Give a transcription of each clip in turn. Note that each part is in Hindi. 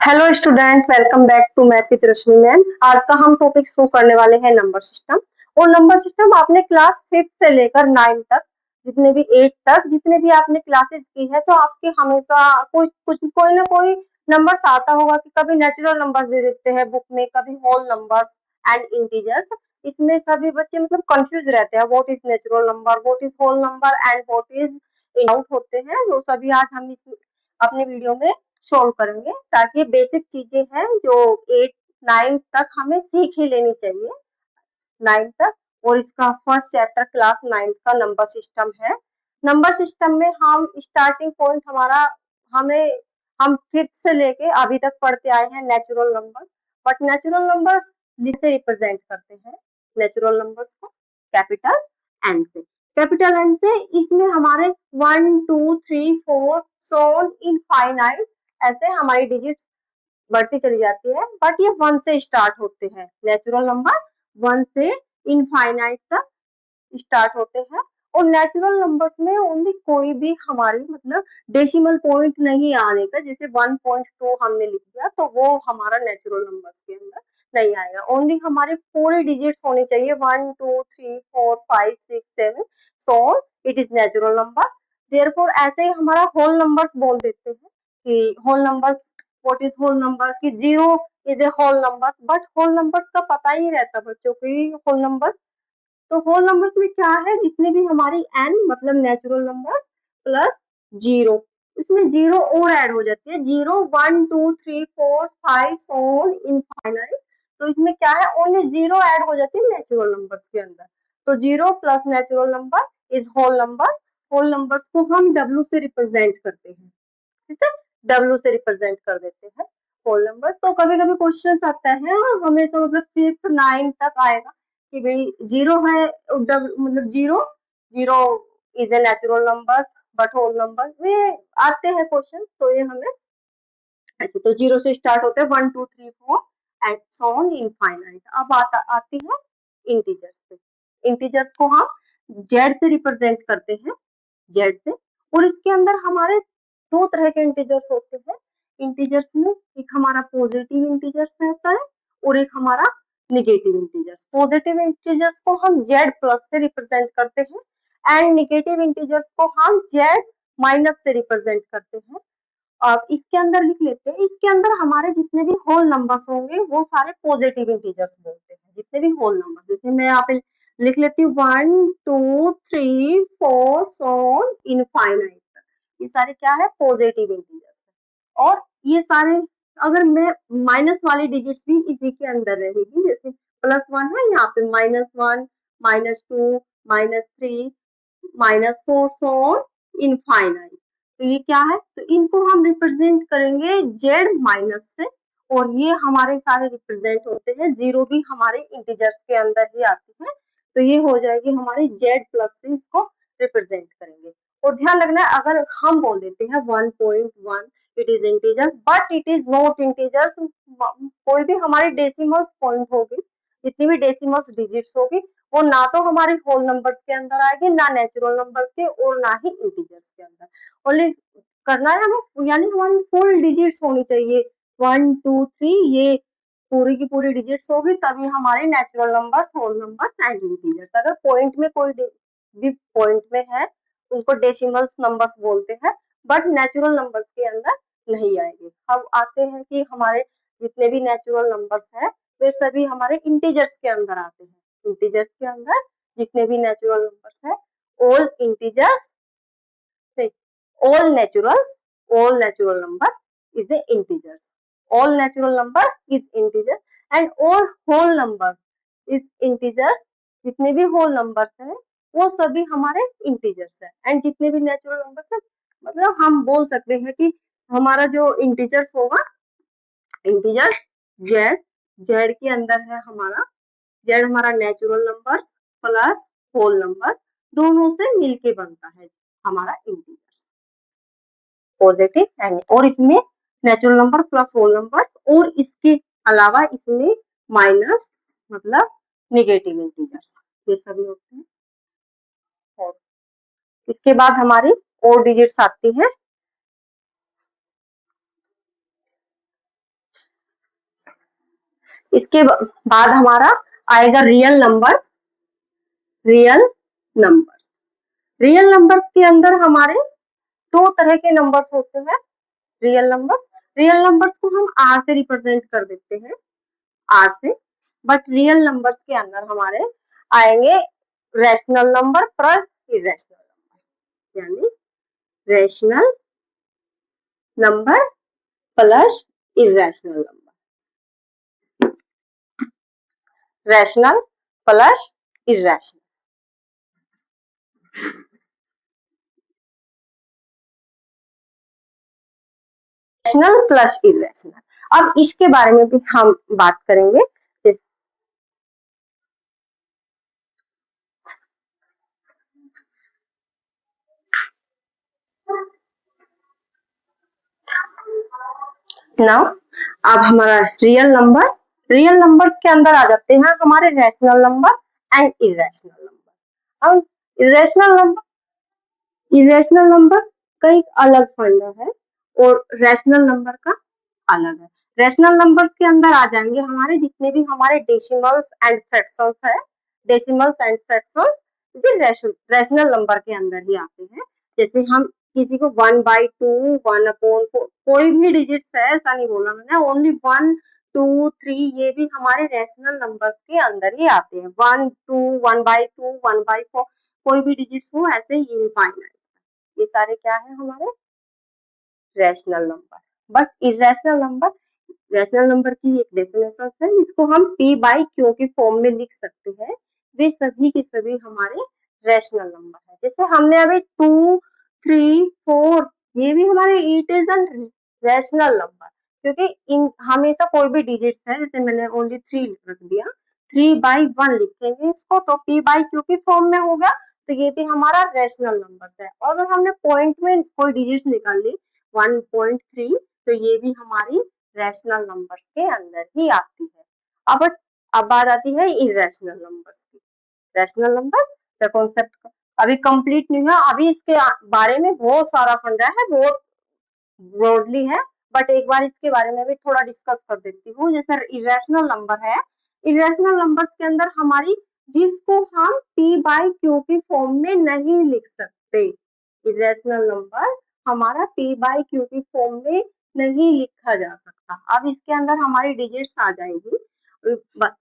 Hello student, welcome back to math with Rashmi ma'am. आज का हम टॉपिक शुरू करने वाले हैं नंबर सिस्टम। और नंबर सिस्टम आपने क्लास 5 से लेकर 9 तक, जितने भी 8 तक जितने भी आपने क्लासेस की है, तो आपके हमेशा कोई ना कोई नंबर्स आता होगा कि कभी नेचुरल नंबर्स दे देते हैं बुक में, कभी होल नंबर्स एंड इंटीजर्स। इसमें सभी बच्चे मतलब कंफ्यूज रहते हैं, what is natural number, what is whole number and what is doubt होते हैं। वो सभी आज हम इस अपने वीडियो में सोल्व करेंगे, ताकि बेसिक चीजें हैं जो 8 9 तक हमें सीख ही लेनी चाहिए, 9 तक। और इसका फर्स्ट चैप्टर क्लास 9 का नंबर सिस्टम है। नंबर सिस्टम में हम स्टार्टिंग पॉइंट हमारा हमें हम 5th से लेके अभी तक पढ़ते आए हैं natural number. But natural number से रिप्रेजेंट करते हैं नेचुरल नंबर्स को कैपिटल एन से। कैपिटल एन से इसमें हमारे 1 2 3 4 सो इनफाइनाइट ऐसे हमारी डिजिट्स बढ़ती चली जाती है, बट ये 1 से स्टार्ट होते हैं। नेचुरल नंबर 1 से इनफाइनाइट तक स्टार्ट होते हैं। और नेचुरल नंबर्स में ओनली कोई भी हमारी मतलब डेसिमल पॉइंट नहीं आने का, जैसे 1.2 हमने लिख दिया तो वो हमारा नेचुरल नंबर्स के अंदर नहीं आएगा। ओनली हमारे पूरे डिजिट्स होनी चाहिए 1 2 3 4 5 6 7, so it is natural number. Therefore ऐसे ही हमारा होल नंबर्स बोल देते हैं कि whole numbers, what is whole numbers, कि 0 is a whole number. But whole numbers का पता ही रहता बच्चों को होल नंबर्स। तो होल नंबर्स में क्या है, जितने भी हमारी n मतलब नेचुरल नंबर्स प्लस 0, इसमें 0 और ऐड हो जाती है। 0 1 2 3 4 5 सो इनफाइनाइट। तो इसमें क्या है, ओनली 0 ऐड हो जाती है नेचुरल नंबर्स के अंदर। तो 0 plus natural number is whole number. Whole numbers को हम w से रिप्रेजेंट करते हैं, ठीक है, w से रिप्रेजेंट कर देते हैं होल नंबर्स। तो कभी कभी क्वेश्चन आता है और हमेशा मतलब 5th 9 तक आएगा कि भाई 0 है, मतलब 0 0 is a natural number but whole number, ये आते हैं क्वेश्चन। तो ये हमें ऐसे तो 0 से स्टार्ट होते हैं 1 2 3 4 एंड सो ऑन इनफाइनाइट। अब आती है इंटीजर्स पे। इंटीजर्स को हम जेड से रिप्रेजेंट करते हैं, जेड से। और इसके अंदर हमारे दो तरह के इंटीजर्स होते हैं। इंटीजर्स में एक हमारा पॉजिटिव इंटीजर्स रहता है और एक हमारा निगेटिव इंटीजर्स। पॉजिटिव इंटीजर्स को हम जेड प्लस से रिप्रेजेंट करते हैं एंड निगेटिव इंटीजर्स को हम जेड माइनस से रिप्रेजेंट करते हैं। अब इसके अंदर लिख लेते हैं, इसके अंदर हमारे जितने भी होल नंबर्स होंगे वो सारे पॉजिटिव इंटीजर्स बोलते हैं, जितने भी होल नंबर्स। जैसे मैं यहाँ पे लिख लेती हूँ 1 2 3 4 सो इनफाइनाइट, ये सारे क्या है, पॉजिटिव इंटीजर्स। और ये सारे अगर मैं माइनस वाली डिजिट्स भी इसी के अंदर रहेगी, जैसे +1 है यहाँ पे -1 -2 -3 -4 सो इनफाइनाइट। तो ये क्या है, तो इनको हम रिप्रेजेंट करेंगे जेड माइनस से। और ये हमारे सारे रिप्रेजेंट होते हैं, 0 भी हमारे इंटीजर्स के अंदर ही आती है। तो ये हो जाएगी हमारी जेड प्लस से इसको रिप्रेजेंट करेंगे। और ध्यान रखना है, अगर हम बोल देते हैं 1.1 it is integers but it is not integers, कोई भी हमारी डेसिमल्स पॉइंट होगी, जितनी भी डेसिमल्स डिजिट्स होगी, वो ना तो हमारे होल नंबर्स के अंदर आएगी, ना नेचुरल नंबर्स के, और ना ही इंटीजर्स के अंदर। ओनली करना है हमें, यानी हमारी फुल डिजिट्स होनी चाहिए 1 2 3, ये पूरी की पूरी डिजिट्स होगी, तभी हमारे natural numbers, whole numbers and integers. अगर पॉइंट में कोई भी पॉइंट में है, उनको डेसिमल्स नंबर्स बोलते हैं, बट नेचुरल नंबर्स के अंदर नहीं आएंगे। अब आते हैं कि हमारे जितने भी नेचुरल नंबर्स हैं वे सभी हमारे इंटीजर्स के अंदर आते हैं। इंटीजर्स के अंदर जितने भी नेचुरल नंबर्स हैं, all integers, all naturals, all natural number is the integers. All natural number is integer and all whole number is integers. जितने भी whole numbers हैं वो सभी हमारे integers हैं। and जितने भी natural numbers हैं, मतलब हम बोल सकते हैं कि हमारा जो integers होगा, integers z, z के अंदर है हमारा, z हमारा natural number plus whole number दोनों से मिलके बनता है हमारा इंटीजर्स, पॉजिटिव एंड। और इसमें natural number plus whole number, और इसके अलावा इसमें माइनस मतलब निगेटिव इंटीजर्स, ये सभी होते हैं। और इसके बाद हमारी और डिजिट्स आती है इसके बाद हमारा आएगा real numbers. Real numbers, real numbers के अंदर हमारे दो तरह के नंबर्स होते हैं। रियल नंबर्स को हम आर से रिप्रेजेंट कर देते हैं, आर से। बट रियल नंबर्स के अंदर हमारे आएंगे rational number plus irrational number, यानी rational number plus irrational number, rational plus irrational. Rational plus irrational, अब इसके बारे में भी हम बात करेंगे। नाउ अब हमारा रियल नंबर्स के अंदर आ जाते हैं हमारे rational number and irrational number. अब इरेशनल नंबर का एक अलग फंडा है और रैशनल नंबर का अलग है। रैशनल नंबर्स के अंदर आ जाएंगे हमारे जितने भी हमारे डेसिमल्स एंड फ्रैक्शंस है, decimals and fractions rational number के अंदर ही आते हैं। जैसे हम किसी को 1/2, 1/4, कोई भी डिजिट्स है, ऐसा नहीं बोला मैंने, ओनली 1, 2, 3 ये भी हमारे रैशनल नंबर्स के अंदर ही आते हैं। 1, 2, 1/2, 1/4 कोई भी डिजिट्स हो, ऐसे ही इनफाइनाइट, ये सारे क्या है हमारे rational number. But rational number की एक डेफिनेशन है, इसको हम p बाई क्यू के फॉर्म में लिख सकते हैं। वे सभी के सभी हमारे रैशनल नंबर है। जैसे हमने अभी 2, 3, 4 ये भी हमारे it is an rational number, क्योंकि इन हमेशा कोई भी डिजिट्स है, जैसे मैंने ओनली 3 रख दिया, 3/1 लिखेंगे इसको तो p बाई क्यू के फॉर्म में होगा, तो ये भी हमारा रैशनल नंबर है। और अगर हमने पॉइंट में कोई डिजिट्स निकाल ली 1.3 तो ये भी हमारी रैशनल नंबर्स के अंदर ही आती है। अब बात आती है इरेशनल नंबर्स की। रैशनल नंबर्स का कॉन्सेप्ट अभी कंप्लीट नहीं हुआ, अभी इसके बारे में बहुत सारा फंडा है, बहुत ब्रॉडली है, बट एक बार इसके बारे में भी थोड़ा डिस्कस कर देती हूँ। जैसे इरेशनल नंबर है, इरेशनल नंबर्स के अंदर हमारी जिसको हम p बाई क्यू की फॉर्म में नहीं लिख सकते, इरेशनल नंबर हमारा p बाई क्यू की फॉर्म में नहीं लिखा जा सकता। अब इसके अंदर हमारी डिजिट्स आ जाएगी,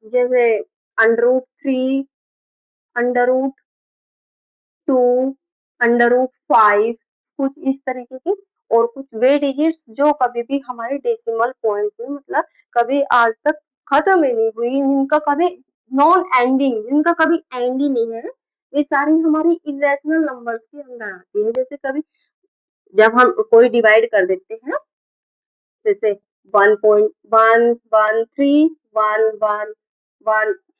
जैसे √3, √2, √5, कुछ इस तरीके की, और कुछ वे डिजिट्स जो कभी भी हमारे डेसिमल पॉइंट में मतलब कभी आज तक खत्म ही नहीं हुई, जिनका कभी नॉन एंडिंग, जिनका कभी एंड ही नहीं है, ये सारी हमारी इरेशनल नंबर्स के अंदर आती है। जैसे कभी जब हम कोई डिवाइड कर देते हैं, जैसे 1.113, 111,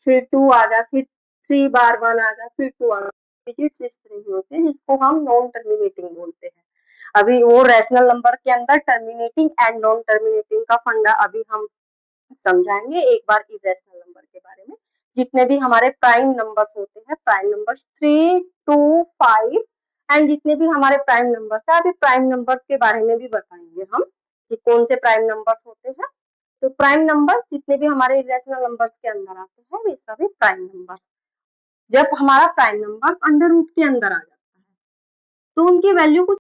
फिर 2 आ गया, फिर 3 बार 1 आ गया, फिर 2 आ गया, डिजिट्स इस तरह के होते हैं जिसको हम नॉन टर्मिनेटिंग बोलते हैं। अभी वो रैशनल नंबर के अंदर टर्मिनेटिंग एंड नॉन टर्मिनेटिंग का फंडा अभी हम समझाएंगे एक बार इरेशनल नंबर के बारे में। जितने भी हमारे प्राइम नंबर्स होते हैं, प्राइम नंबर्स 3, 2, 5 एंड जितने भी हमारे प्राइम नंबर्स है, अभी प्राइम नंबर्स के बारे में भी बताएंगे हम कि कौन से प्राइम नंबर्स होते हैं। तो प्राइम नंबर्स जितने भी हमारे इरेशनल नंबर्स के अंदर आते हैं, वे सभी प्राइम नंबर्स। जब हमारा प्राइम नंबर अंडर रूट के अंदर आ जाता है तो उनकी वैल्यू कुछ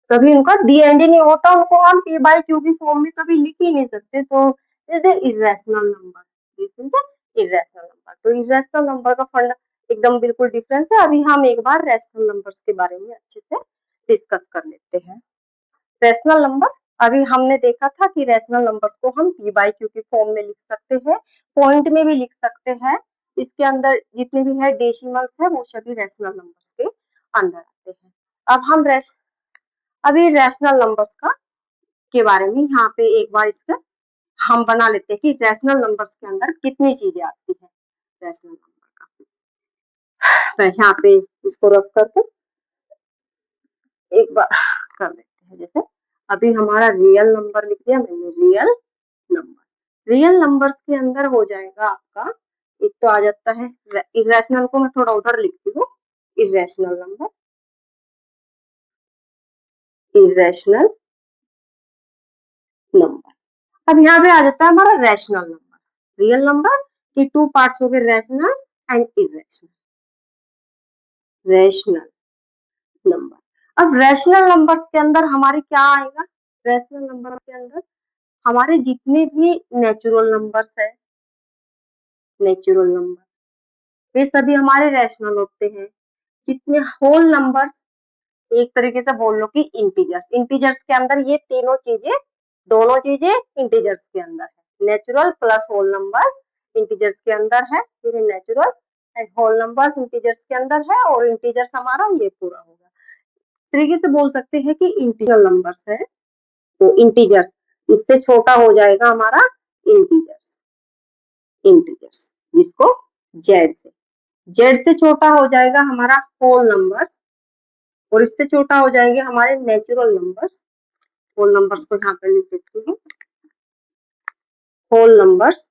कभी उनका डी एंड नहीं होता, उनको हम p बाई क्यू की फॉर्म में कभी लिख ही नहीं सकते, तो is irrational number, this is irrational number. तो इरेशनल नंबर का फंड एकदम बिल्कुल डिफरेंस है। अभी हम एक बार रैशनल नंबर्स के बारे में अच्छे से डिस्कस कर लेते हैं। रैशनल नंबर अभी हमने देखा था कि रैशनल नंबर्स को हम p बाई क्यू की फॉर्म में लिख सकते हैं, पॉइंट में भी लिख सकते हैं। इसके अंदर जितने भी है डेसिमल्स है वो सभी रैशनल नंबर्स के अंदर आते हैं। अब हम अभी रैशनल नंबर्स का के बारे में यहाँ पे एक बार इसका हम बना लेते हैं कि रैशनल नंबर्स के अंदर कितनी चीजें आती है रैशनल नंबर का। मैं यहाँ पे इसको रख करके एक बार कर लेते हैं। जैसे अभी हमारा रियल नंबर लिख दिया मैंने, रियल नंबर्स के अंदर हो जाएगा आपका, एक तो आ जाता है इरेशनल को मैं थोड़ा उधर लिखती हूँ, इरेशनल नंबर, इरेशनल नंबर। अब यहाँ पे आ जाता है हमारा रैशनल नंबर। रियल नंबर की टू पार्ट्स हो गए, rational and irrational. Rational number. अब रैशनल नंबर्स के अंदर हमारे क्या आएगा? रैशनल नंबर्स के अंदर हमारे जितने भी नेचुरल नंबर्स है, नेचुरल नंबर वे सभी हमारे रैशनल होते हैं। जितने होल नंबर्स, एक तरीके से बोल लो कि इंटीजर्स, इंटीजर्स के अंदर ये तीनों चीजें, दोनों चीजें इंटीजर्स के अंदर है। Natural plus whole numbers integers के अंदर है, फिर natural and whole numbers integers के अंदर है, और इंटीजर्स हमारा ये पूरा होगा। तरीके से बोल सकते हैं कि इंटीजर नंबर्स है तो इंटीजर्स, इससे छोटा हो जाएगा हमारा इंटीजर्स, इंटीजर्स जिसको जेड से छोटा हो जाएगा हमारा होल नंबर्स, और इससे छोटा हो जाएंगे हमारे नेचुरल नंबर्स। होल नंबर्स को यहाँ पे लिख देती हूँ, होल नंबर्स,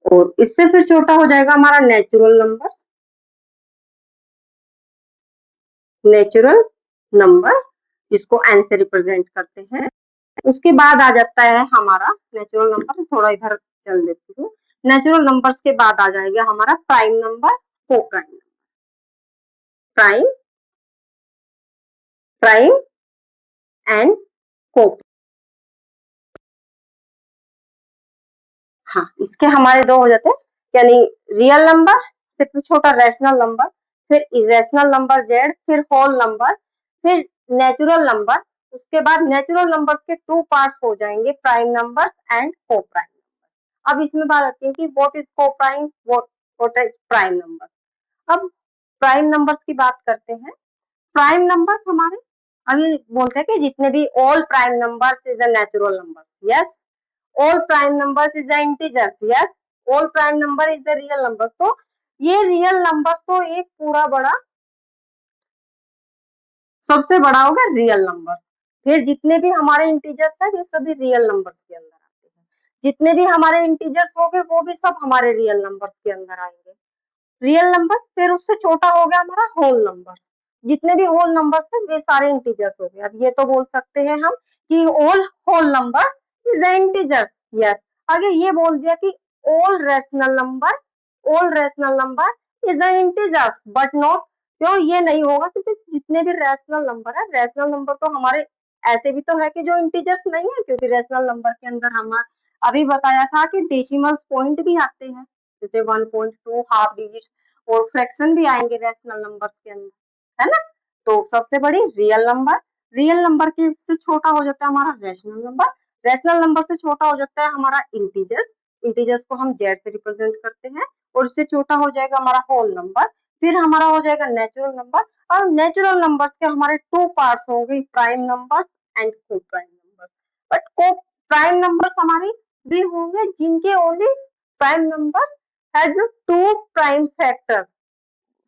और इससे फिर छोटा हो जाएगा हमारा नेचुरल नंबर्स, नेचुरल नंबर जिसको एन से रिप्रेजेंट करते हैं। उसके बाद आ जाता है हमारा नेचुरल नंबर, थोड़ा इधर चल देती हूँ। नेचुरल नंबर्स के बाद आ जाएगा हमारा प्राइम नंबर, को prime number, prime, prime and को। हाँ, इसके हमारे दो हो जाते हैं, यानी रियल नंबर से फिर छोटा रैशनल नंबर, फिर इरेशनल नंबर जेड, फिर होल नंबर, फिर नेचुरल नंबर। उसके बाद नेचुरल नंबर्स के टू पार्ट्स हो जाएंगे, prime numbers and coprime number. अब इसमें बात आती है कि व्हाट इज को prime, what is prime number. अब प्राइम नंबर्स की बात करते हैं। प्राइम नंबर्स हमारे अभी बोलते हैं कि जितने भी all prime numbers is a natural number, yes. All prime numbers is a integers, yes. All prime number is the real number. तो ये रियल नंबर्स तो एक पूरा बड़ा, सबसे बड़ा होगा रियल नंबर। फिर जितने भी हमारे इंटीजर्स है ये सभी रियल नंबर्स के अंदर आते हैं। जितने भी हमारे इंटीजर्स हो गए वो भी सब हमारे रियल नंबर्स के अंदर आएंगे। रियल नंबर, फिर उससे छोटा हो गया हमारा होल नंबर। जितने भी होल नंबर्स है वे सारे इंटीजर्स हो गए। अब ये तो बोल सकते हैं हम कि all whole number is a integer, yes. आगे ये बोल दिया कि all rational number, all rational number is a integers but not, क्यों ये नहीं होगा? क्योंकि जितने भी रेशनल नंबर है, रेशनल नंबर तो हमारे ऐसे भी तो है कि जो इंटीजर्स नहीं है, क्योंकि रेशनल नंबर के अंदर हम अभी बताया था कि डेसिमल पॉइंट भी आते हैं, जैसे 1.2 हाफ डिजिट, और फ्रैक्शन भी आएंगे रेशनल नंबर्स के अंदर, है ना। तो सबसे बड़ी रियल नंबर, रियल नंबर के से छोटा हो जाता है हमारा रैशनल नंबर, रैशनल नंबर से छोटा हो जाता है हमारा इंटीजर्स, इंटीजर्स को हम जेड से रिप्रेजेंट करते हैं, और इससे छोटा हो जाएगा हमारा होल नंबर, फिर हमारा हो जाएगा नेचुरल नंबर। और नेचुरल नंबर्स के हमारे टू पार्ट्स होंगे, prime numbers and coprime number. But coprime numbers हमारी भी होंगे जिनके only prime numbers has two prime factors,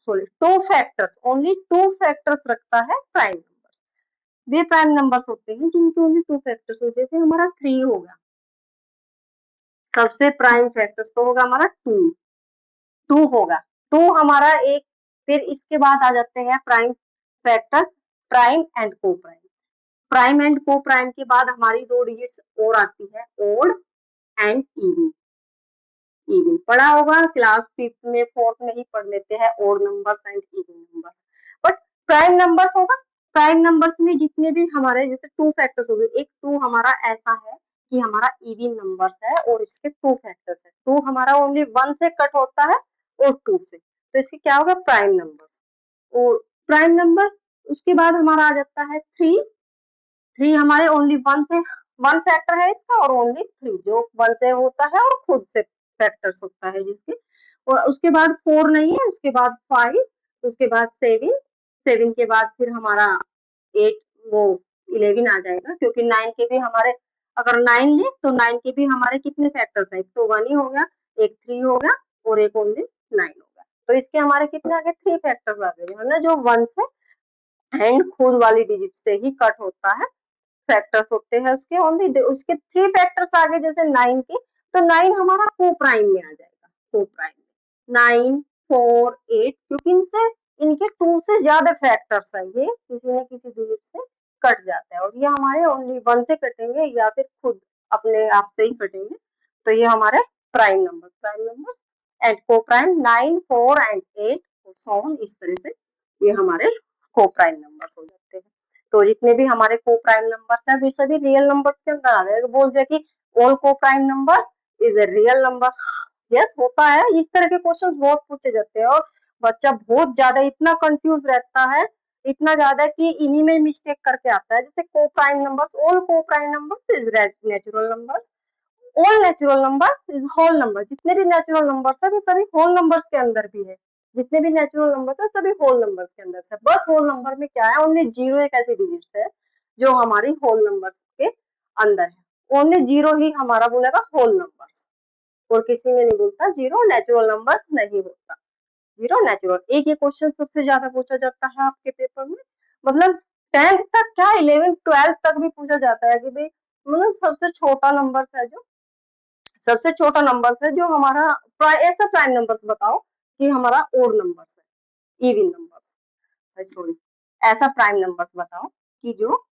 sorry two factors, only two factors रखता है प्राइम नंबर। वे प्राइम नंबर्स होते हैं जिनके ओनली टू फैक्टर्स हो, जैसे हमारा 3 होगा, सबसे प्राइम फैक्टर्स तो होगा हमारा 2, 2 होगा, 2 हमारा एक। फिर इसके बाद आ जाते हैं प्राइम फैक्टर्स, प्राइम एंड को प्राइम। प्राइम एंड को प्राइम के बाद हमारी दो डिजिट्स और आती है, ओड एंड इवन। इवन पढ़ा होगा क्लास 5th में, 4th में ही पढ़ लेते हैं odd numbers and even numbers. But prime numbers होगा, प्राइम नंबर्स में जितने भी हमारे जैसे टू फैक्टर्स हो गए, एक 2 हमारा ऐसा है कि हमारा इवन नंबर्स है और इसके टू फैक्टर्स है। 2 हमारा ओनली 1 से कट होता है और 2 से, तो इसके क्या होगा प्राइम नंबर्स। और प्राइम नंबर्स उसके बाद हमारा आ जाता है 3, 3 हमारे ओनली 1 से, 1 फैक्टर है इसका, और ओनली 3 जो 1 से होता है और खुद से फैक्टर्स होता है जिसके। और उसके बाद 4 नहीं है, उसके बाद 5, उसके बाद 7, 7 के बाद फिर हमारा 8, वो 11 आ जाएगा, क्योंकि 9 के भी हमारे, अगर 9 ले तो 9 के भी हमारे कितने फैक्टर्स है, एक तो 1 ही हो गया, एक 3 हो गया, और एक ओनली 9 हो गया। तो इसके हमारे कितने आ गए 3 फैक्टर्स आ गए, है ना, जो 1 से एंड खुद वाली डिजिट से ही कट होता है, फैक्टर्स होते हैं उसके ओनली। उसके 3 फैक्टर्स आ गए जैसे 9 के, तो 9 हमारा को प्राइम में आ जाएगा, को प्राइम में 9, 4, 8, क्योंकि इनसे, इनके 2 से ज्यादा फैक्टर्स है, ये किसी न किसी डिजिट से कट जाता है और ये हमारे ओनली 1 से कटेंगे या फिर खुद अपने आप से ही कटेंगे। तो ये हमारे प्राइम नंबर्स एंड को प्राइम 9, 4 एंड 8 सो ऑन, इस तरह से ये हमारे को प्राइम नंबर्स हो जाते हैं। तो जितने भी हमारे को प्राइम नंबर्स है वे सभी रियल नंबर्स के अंदर आ जाएगा। बोल दिया कि all coprime number is a real number. Yes, होता है, इस तरह के क्वेश्चन बहुत पूछे जाते हैं और बच्चा बहुत ज्यादा इतना कंफ्यूज रहता है, इतना ज्यादा कि इन्हीं में मिस्टेक करके आता है। जैसे coprime numbers, all coprime numbers is natural numbers, all natural numbers is whole number. जितने भी नेचुरल नंबर्स है वो सभी होल नंबर्स के अंदर भी है। जितने भी नेचुरल नंबर्स है सभी होल नंबर्स के अंदर से। बस होल नंबर में क्या है, ओनली जीरो एक ऐसी डिजिट्स है जो हमारी होल नंबर्स के अंदर है। ओनली जीरो ही हमारा बोलेगा होल नंबर्स, और किसी में नहीं बोलता जीरो नेचुरल नंबर्स नहीं होता। जीरो नेचुरल, एक ये क्वेश्चन सबसे ज्यादा पूछा जाता है आपके पेपर में। मतलब 10th तक क्या 11th 12th तक भी पूछा जाता है कि भाई मतलब सबसे छोटा नंबर है जो, सबसे छोटा नंबर है जो हमारा ऐसा प्राइम नंबर्स बताओ कि हमारा ओड नंबर्स है, इवन नंबर्स, सॉरी, ऐसा प्राइम नंबर्स बताओ कि जो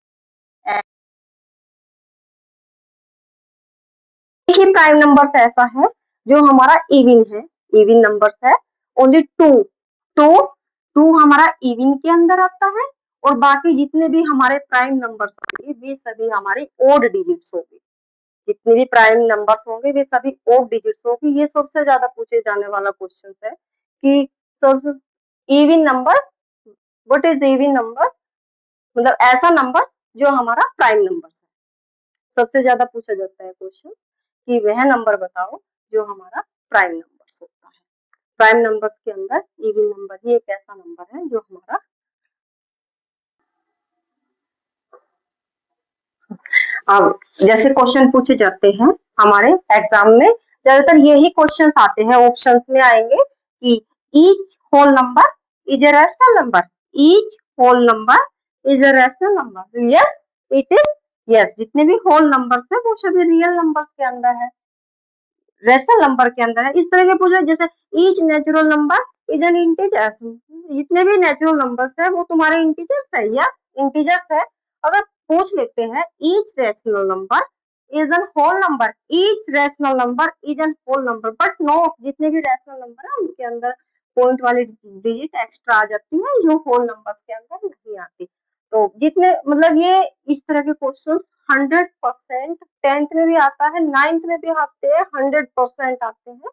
एक ही प्राइम नंबर्स ऐसा है जो हमारा इवन है, इवन नंबर्स है। ओनली टू टू टू हमारा इवन के अंदर आता है और बाकी जितने भी हमारे प्राइम नंबर्स होंगे वे सभी हमारे ओड डिजिट्स होंगे। जितने भी प्राइम नंबर्स होंगे वे सभी ओड डिजिट्स होंगे। ये सबसे ज्यादा पूछे जाने वाला क्वेश्चन है कि सब even numbers, what is even number, मतलब ऐसा नंबर जो हमारा प्राइम नंबर है। सबसे ज्यादा पूछा जाता है क्वेश्चन कि वह नंबर बताओ जो हमारा प्राइम नंबर्स होता है। प्राइम नंबर्स के अंदर इवन नंबर ही एक ऐसा नंबर है जो हमारा, अब जैसे क्वेश्चन पूछे जाते हैं हमारे एग्जाम में, ज्यादातर यही क्वेश्चन आते हैं, ऑप्शंस में आएंगे कि each whole number is a rational number, each whole number is a rational number. Yes it is, yes, जितने भी होल नंबर्स है वो सभी रियल नंबर्स के अंदर है, रैशनल नंबर के अंदर है। इस तरह के पूछे जैसे each natural number is N integer, जितने भी नेचुरल नंबर्स है वो तुम्हारे इंटीजर्स है या इंटीजर्स है। अगर पूछ लेते हैं each rational number is an whole number, each rational number is an whole number, but no, जितने भी रैशनल नंबर है उनके अंदर पॉइंट वाली डिजिट एक्स्ट्रा आ जाती है जो होल नंबर्स के अंदर नहीं आती। तो जितने मतलब ये इस तरह के क्वेश्चन 100% 10th में भी आता है, 9th में भी आते हैं, 100% आते हैं।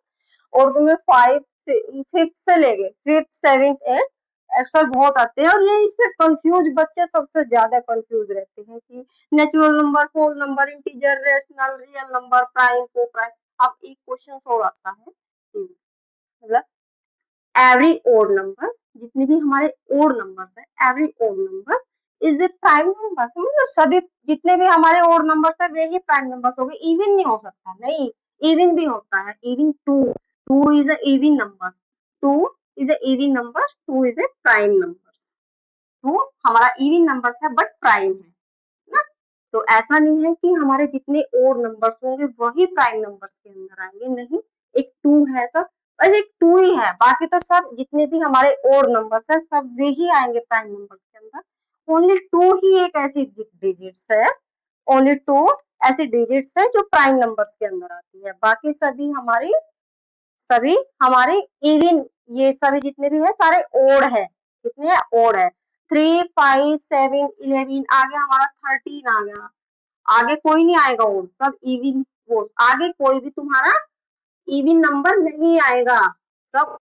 और तुम्हें 5 फिफ्थ से लेके 5th 7th 8th अक्सर बहुत आते हैं। और ये इसमें कंफ्यूज बच्चे सबसे ज्यादा कंफ्यूज रहते हैं कि natural number, whole number, integer, rational, real number, prime, coprime. अब एक क्वेश्चन और आता है, मतलब एवरी ओड नंबर, जितने भी हमारे ओड नंबर्स है, every odd number is the prime number. मतलब सभी जितने भी हमारे ओड नंबर्स है वे ही प्राइम नंबर्स हो गए। इवन नहीं हो सकता, नहीं, इवन भी होता है, even two, two is a even number, two is a even number, two is a prime number. Two हमारा इवन नंबर है बट प्राइम है ना। तो ऐसा नहीं है कि हमारे जितने ओड नंबर्स होंगे वही प्राइम नंबर्स के अंदर आएंगे, नहीं, एक टू है सब, बस एक टू ही है, बाकी तो सब जितने भी हमारे ओड नंबर्स है सब वे ही आएंगे प्राइम नंबर्स के अंदर। ओनली टू ही एक ऐसी डिजिट्स है, ओनली टू ऐसी डिजिट्स है जो प्राइम नंबर्स के अंदर आती है, बाकी सभी हमारे इवन, ये सभी जितने भी है सारे ओड है। कितने हैं, ओड है। 3, 5, 7, 11, आगे हमारा 13 आ गया, आगे कोई नहीं आएगा ओड, सब इवन, वो आगे कोई भी तुम्हारा इवन नंबर नहीं आएगा, सब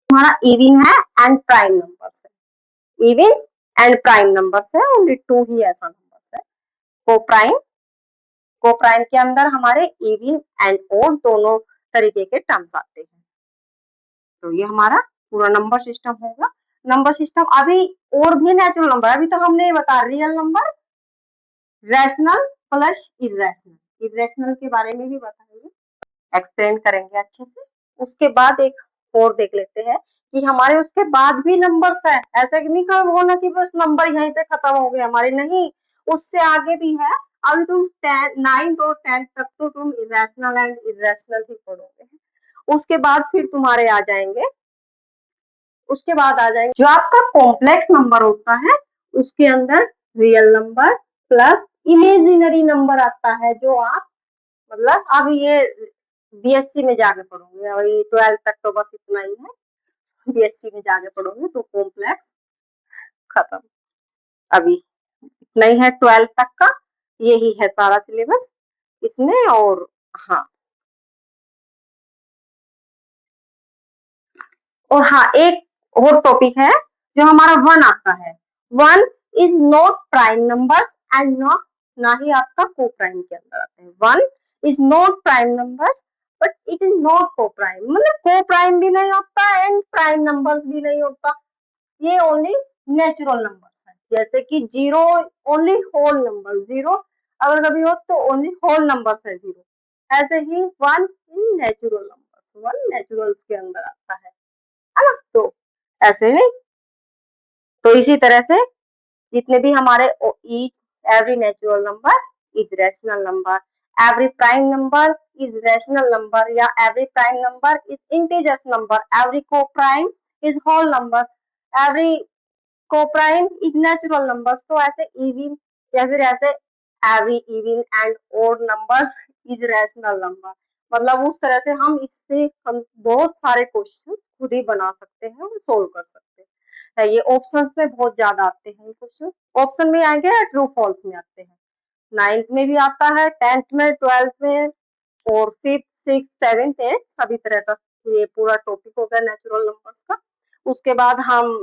तुम्हारा इवन है एंड प्राइम नंबर्स है, इवन एंड प्राइम नंबर्स है, ओनली टू ही ऐसा नंबर्स है। को प्राइम, को प्राइम के अंदर हमारे इवन एंड ओड दोनों तरीके के टर्म्स आते हैं। तो ये हमारा पूरा नंबर सिस्टम होगा। नंबर सिस्टम अभी और भी नेचुरल नंबर, अभी तो हमने ये बता real number, rational plus irrational, irrational के बारे में भी बताएंगे, एक्सप्लेन करेंगे अच्छे से। उसके बाद एक और देख लेते हैं कि हमारे उसके बाद भी नंबर्स है, ऐसा नहीं होना कि बस नंबर यहीं पे खत्म हो गए हमारे, नहीं, उससे आगे भी है। अभी तुम 9th और 10th तक तो तुम इरेशनल एंड इरेशनल ही पढ़ोगे, उसके बाद फिर तुम्हारे आ जाएंगे उसके बाद आ जाएंगे जो आपका कॉम्प्लेक्स नंबर होता है, उसके अंदर real number plus imaginary number आता है, जो आप मतलब अब ये बीएससी में जाके पढ़ोगे, वही 12 तक तो बस इतना ही है, बीएससी में जाके पढ़ोगे तो कॉम्प्लेक्स खत्म। अभी इतना ही है 12 तक का, यही है सारा सिलेबस इसमें। और हाँ, और हाँ, एक और टॉपिक है जो हमारा वन आता है। One is not prime numbers and not, ना ही आपका को प्राइम के अंदर आते हैं। One is not prime numbers but it is not को प्राइम, मतलब को प्राइम भी नहीं होता एंड प्राइम नंबर्स भी नहीं होता, ये ओनली नेचुरल नंबर्स है। जैसे कि zero only whole number, zero अगर कभी हो तो ओनली होल नंबर्स है जीरो, ऐसे ही one in natural numbers, one naturals के अंदर आता है ना। तो ऐसे नहीं, तो इसी तरह से जितने भी हमारे each every natural number is rational number, every prime number is rational number, या every prime number is integers number, every coprime is whole number, every coprime is natural numbers. तो ऐसे इवन या फिर ऐसे every even and odd numbers is rational number, मतलब उस तरह से हम बहुत सारे क्वेश्चन खुद ही बना सकते हैं और सोल्व कर सकते हैं। ये ऑप्शंस में बहुत ज्यादा आते हैं क्वेश्चन, ऑप्शन में आएंगे या ट्रू फॉल्स में आते हैं, 9th में भी आता है, 10th में, 12th में, और 5th 6th 7th 8th सभी तरह का ये पूरा टॉपिक हो गया नेचुरल नंबर्स का। उसके बाद हम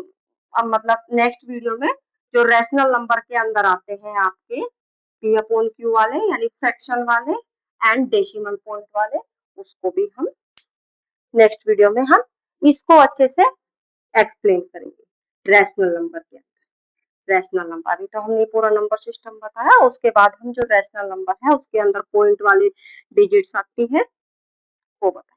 अब मतलब नेक्स्ट वीडियो में जो रैशनल नंबर के अंदर आते हैं आपके पी अपॉन क्यू वाले, यानी फ्रैक्शन वाले एंड डेसिमल पॉइंट वाले, उसको भी हम नेक्स्ट वीडियो में हम इसको अच्छे से एक्सप्लेन करेंगे रैशनल नंबर के अंदर। रैशनल नंबर, अभी तो हमने पूरा नंबर सिस्टम बताया, उसके बाद हम जो रैशनल नंबर है उसके अंदर पॉइंट वाली डिजिट्स आती है वो बताएंगे।